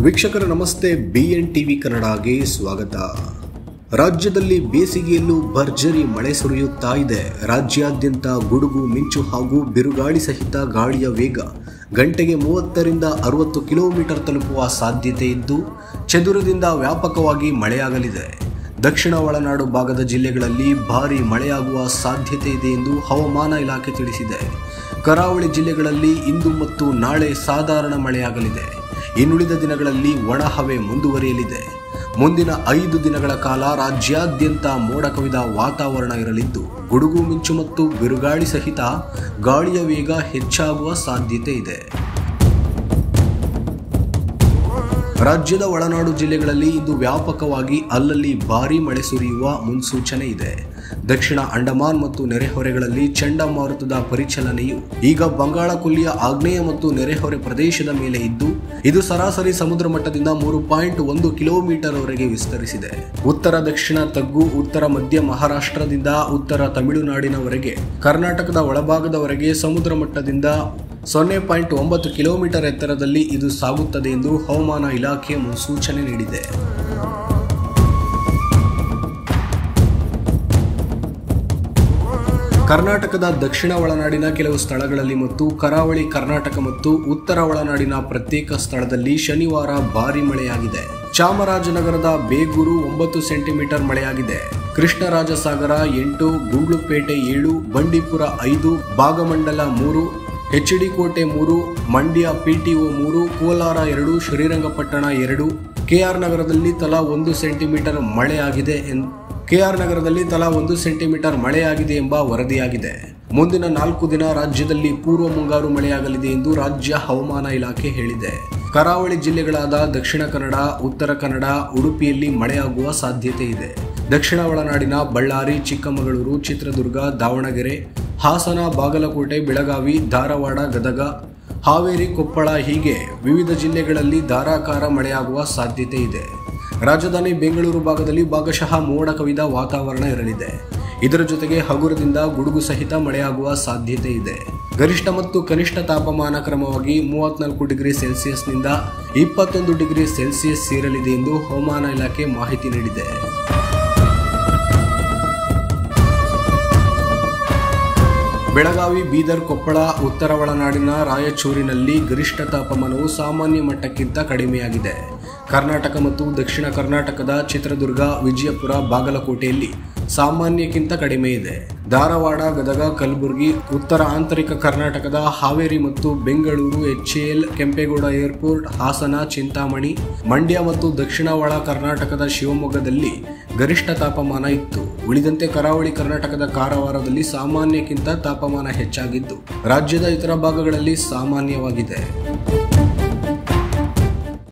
ವೀಕ್ಷಕರ ನಮಸ್ತೆ, BN TV ಕನ್ನಡಗೆ ಸ್ವಾಗತ. ರಾಜ್ಯದಲ್ಲಿ ಬೇಸಿಗೆಯಲ್ಲೂ ಭರ್ಜರಿ ಮಳೆ ಸುರಿಯುತ್ತಾ ಇದೆ. ರಾಜ್ಯಾದ್ಯಂತ ಗುಡುಗು, ಮಿಂಚು ಹಾಗೂ ಬಿರುಗಾಳಿ ಸಹಿತ ಗಾಳಿಯ ವೇಗ ಗಂಟೆಗೆ 30ರಿಂದ 60 ಕಿಲೋಮೀಟರ್ ತಲುಪುವ ಸಾಧ್ಯತೆ ಇದ್ದು, ಚದುರದಿಂದ ವ್ಯಾಪಕವಾಗಿ ಮಳೆಯಾಗಲಿದೆ. ದಕ್ಷಿಣ ಒಳನಾಡು ಭಾಗದ ಜಿಲ್ಲೆಗಳಲ್ಲಿ ಭಾರೀ ಮಳೆಯಾಗುವ ಸಾಧ್ಯತೆ ಇದೆ ಎಂದು ಹವಾಮಾನ ಇಲಾಖೆ ತಿಳಿಸಿದೆ. ಕರಾವಳಿ ಜಿಲ್ಲೆಗಳಲ್ಲಿ ಇಂದು ಮತ್ತು ನಾಳೆ ಸಾಧಾರಣ ಮಳೆಯಾಗಲಿದೆ. ಇನ್ನುಳಿದ ದಿನಗಳಲ್ಲಿ ಒಣಹವೆ ಮುಂದುವರಿಯಲಿದೆ. ಮುಂದಿನ 5 ದಿನಗಳ ಕಾಲ ರಾಜ್ಯಾದ್ಯಂತ ಮೋಡ ಕವಿದ ವಾತಾವರಣ ಇರಲಿದ್ದು, ಗುಡುಗು, ಮಿಂಚು ಮತ್ತು ಬಿರುಗಾಳಿ ಸಹಿತ ಗಾಳಿಯ ವೇಗ ಹೆಚ್ಚಾಗುವ ಸಾಧ್ಯತೆ ಇದೆ. ರಾಜ್ಯದ ಒಳನಾಡು ಜಿಲ್ಲೆಗಳಲ್ಲಿ ಇಂದು ವ್ಯಾಪಕವಾಗಿ ಅಲ್ಲಲ್ಲಿ ಭಾರೀ ಮಳೆ ಸುರಿಯುವ ಮುನ್ಸೂಚನೆ ಇದೆ. ದಕ್ಷಿಣ ಅಂಡಮಾನ್ ಮತ್ತು ನೆರೆಹೊರೆಗಳಲ್ಲಿ ಚಂಡಮಾರುತದ ಪರಿಚಲನೆಯು ಈಗ ಬಂಗಾಳ ಕೊಲ್ಲಿಯ ಆಗ್ನೇಯ ಮತ್ತು ನೆರೆಹೊರೆ ಪ್ರದೇಶದ ಮೇಲೆ ಇದ್ದು, ಇದು ಸರಾಸರಿ ಸಮುದ್ರ ಮಟ್ಟದಿಂದ 3.1 ಕಿಲೋಮೀಟರ್ ವರೆಗೆ ವಿಸ್ತರಿಸಿದೆ. ಉತ್ತರ ದಕ್ಷಿಣ ತಗ್ಗು, ಉತ್ತರ ಮಧ್ಯ ಮಹಾರಾಷ್ಟ್ರದಿಂದ ಉತ್ತರ ತಮಿಳುನಾಡಿನವರೆಗೆ, ಕರ್ನಾಟಕದ ಒಳಭಾಗದವರೆಗೆ ಸಮುದ್ರ ಮಟ್ಟದಿಂದ 0.9 ಕಿಲೋಮೀಟರ್ ಎತ್ತರದಲ್ಲಿ ಇದು ಸಾಗುತ್ತದೆ ಎಂದು ಹವಾಮಾನ ಇಲಾಖೆ ಮುನ್ಸೂಚನೆ ನೀಡಿದೆ. ಕರ್ನಾಟಕದ ದಕ್ಷಿಣ ಒಳನಾಡಿನ ಕೆಲವು ಸ್ಥಳಗಳಲ್ಲಿ ಮತ್ತು ಕರಾವಳಿ ಕರ್ನಾಟಕ ಮತ್ತು ಉತ್ತರ ಒಳನಾಡಿನ ಪ್ರತ್ಯೇಕ ಸ್ಥಳದಲ್ಲಿ ಶನಿವಾರ ಭಾರೀ ಮಳೆಯಾಗಿದೆ. ಚಾಮರಾಜನಗರದ ಬೇಗೂರು 9 ಸೆಂಟಿಮೀಟರ್ ಮಳೆಯಾಗಿದೆ. ಕೃಷ್ಣರಾಜಸಾಗರ 8, ಗುಂಡ್ಲುಪೇಟೆ 7, ಬಂಡೀಪುರ 5, ಭಾಗಮಂಡಲ 3, HD ಕೋಟೆ 3, ಮಂಡ್ಯ PTO 3, ಕೋಲಾರ 2, ಶ್ರೀರಂಗಪಟ್ಟಣ 2, KR ನಗರದಲ್ಲಿ ತಲಾ 1 ಸೆಂಟಿಮೀಟರ್ ಮಳೆಯಾಗಿದೆ ಎಂಬ ವರದಿಯಾಗಿದೆ. ಮುಂದಿನ 4 ದಿನ ರಾಜ್ಯದಲ್ಲಿ ಪೂರ್ವ ಮುಂಗಾರು ಮಳೆಯಾಗಲಿದೆ ಎಂದು ರಾಜ್ಯ ಹವಾಮಾನ ಇಲಾಖೆ ಹೇಳಿದೆ. ಕರಾವಳಿ ಜಿಲ್ಲೆಗಳಾದ ದಕ್ಷಿಣ ಕನ್ನಡ, ಉತ್ತರ ಕನ್ನಡ, ಉಡುಪಿಯಲ್ಲಿ ಮಳೆಯಾಗುವ ಸಾಧ್ಯತೆ ಇದೆ. ದಕ್ಷಿಣ ಒಳನಾಡಿನ ಬಳ್ಳಾರಿ, ಚಿಕ್ಕಮಗಳೂರು, ಚಿತ್ರದುರ್ಗ, ದಾವಣಗೆರೆ, ಹಾಸನ, ಬಾಗಲಕೋಟೆ, ಬೆಳಗಾವಿ, ಧಾರವಾಡ, ಗದಗ, ಹಾವೇರಿ, ಕೊಪ್ಪಳ ಹೀಗೆ ವಿವಿಧ ಜಿಲ್ಲೆಗಳಲ್ಲಿ ಧಾರಾಕಾರ ಮಳೆಯಾಗುವ ಸಾಧ್ಯತೆ ಇದೆ. ರಾಜಧಾನಿ ಬೆಂಗಳೂರು ಭಾಗದಲ್ಲಿ ಭಾಗಶಃ ಮೋಡ ಕವಿದ ವಾತಾವರಣ ಇರಲಿದೆ. ಇದರ ಜೊತೆಗೆ ಹಗುರದಿಂದ ಗುಡುಗು ಸಹಿತ ಮಳೆಯಾಗುವ ಸಾಧ್ಯತೆ ಇದೆ. ಗರಿಷ್ಠ ಮತ್ತು ಕನಿಷ್ಠ ತಾಪಮಾನ ಕ್ರಮವಾಗಿ 34 ಡಿಗ್ರಿ ಸೆಲ್ಸಿಯಸ್ನಿಂದ 21 ಡಿಗ್ರಿ ಸೆಲ್ಸಿಯಸ್ ಇರಲಿದೆ ಎಂದು ಹವಾಮಾನ ಇಲಾಖೆ ಮಾಹಿತಿ ನೀಡಿದೆ. ಬೆಳಗಾವಿ, ಬೀದರ್, ಕೊಪ್ಪಳ, ಉತ್ತರ ಒಳನಾಡಿನ ರಾಯಚೂರಿನಲ್ಲಿ ಗರಿಷ್ಠ ತಾಪಮಾನವು ಸಾಮಾನ್ಯ ಮಟ್ಟಕ್ಕಿಂತ ಕಡಿಮೆಯಾಗಿದೆ. ಕರ್ನಾಟಕ ಮತ್ತು ದಕ್ಷಿಣ ಕರ್ನಾಟಕದ ಚಿತ್ರದುರ್ಗ, ವಿಜಯಪುರ, ಬಾಗಲಕೋಟೆಯಲ್ಲಿ ಸಾಮಾನ್ಯಕ್ಕಿಂತ ಕಡಿಮೆ ಇದೆ. ಧಾರವಾಡ, ಗದಗ, ಕಲಬುರಗಿ, ಉತ್ತರ ಆಂತರಿಕ ಕರ್ನಾಟಕದ ಹಾವೇರಿ ಮತ್ತು ಬೆಂಗಳೂರು, HAL, ಕೆಂಪೇಗೌಡ ಏರ್ಪೋರ್ಟ್, ಹಾಸನ, ಚಿಂತಾಮಣಿ, ಮಂಡ್ಯ ಮತ್ತು ದಕ್ಷಿಣ ಒಳ ಕರ್ನಾಟಕದ ಶಿವಮೊಗ್ಗದಲ್ಲಿ ಗರಿಷ್ಠ ತಾಪಮಾನ ಇತ್ತು. ಉಳಿದಂತೆ ಕರಾವಳಿ ಕರ್ನಾಟಕದ ಕಾರವಾರದಲ್ಲಿ ಸಾಮಾನ್ಯಕ್ಕಿಂತ ತಾಪಮಾನ ಹೆಚ್ಚಾಗಿದ್ದು, ರಾಜ್ಯದ ಇತರ ಭಾಗಗಳಲ್ಲಿ ಸಾಮಾನ್ಯವಾಗಿದೆ.